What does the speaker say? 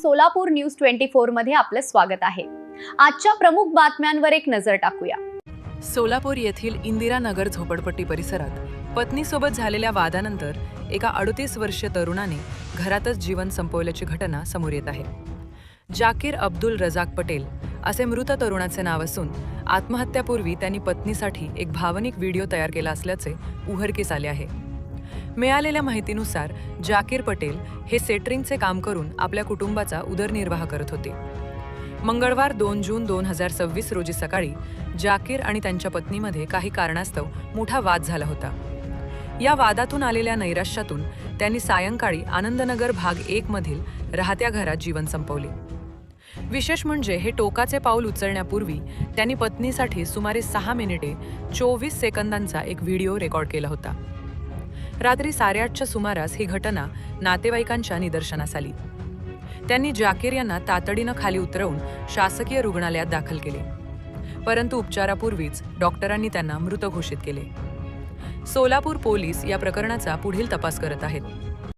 Solapur news 24 मध्ये आपलं स्वागत आहे। आजच्या प्रमुख बातम्यांवर एक नजर टाकूया। सोलापूर येथील इंदिरानगर झोपडपट्टी परिसरात पत्नीसोबत झालेल्या वादानंतर एका 38 वर्षीय तरुणाने घरातच जीवन संपवल्याची घटना समोर येत आहे। जाकीर अब्दुल रजाक पटेल असे मृत तरुणाचे नाव असून आत्महत्यापूर्वी त्यांनी पत्नीसाठी एक भावनिक व्हिडिओ तयार केला असल्याचे उघडकीस आले आहे। मिळालेल्या माहितीनुसार जाकीर पटेल हे सेटरिंगचे काम करून आपल्या कुटुंबाचा उदरनिर्वाह करत होते। मंगळवार 2 जून 2026 रोजी सकाळी जाकीर आणि त्यांच्या पत्नीमध्ये काही कारणास्तव मोठा वाद झाला होता। या वादातून आलेल्या नैराश्यातून त्यांनी सायंकाळी आनंदनगर भाग 1 मधील राहत्या घरात जीवन संपवले। विशेष म्हणजे हे टोकाचे पाऊल उचलण्यापूर्वी त्यांनी पत्नीसाठी सुमारे 6 मिनिटे 24 सेकंदांचा एक व्हिडिओ रेकॉर्ड केला होता। रात्री 8:30च्या सुमारास ही घटना नातेवाईकांच्या निदर्शनास आली। त्यांनी जाकीर यांना तातडीनं खाली उतरवून शासकीय रुग्णालयात दाखल केले, परंतु उपचारापूर्वीच डॉक्टरांनी त्यांना मृत घोषित केले। सोलापूर पोलीस या प्रकरणाचा पुढील तपास करत आहेत।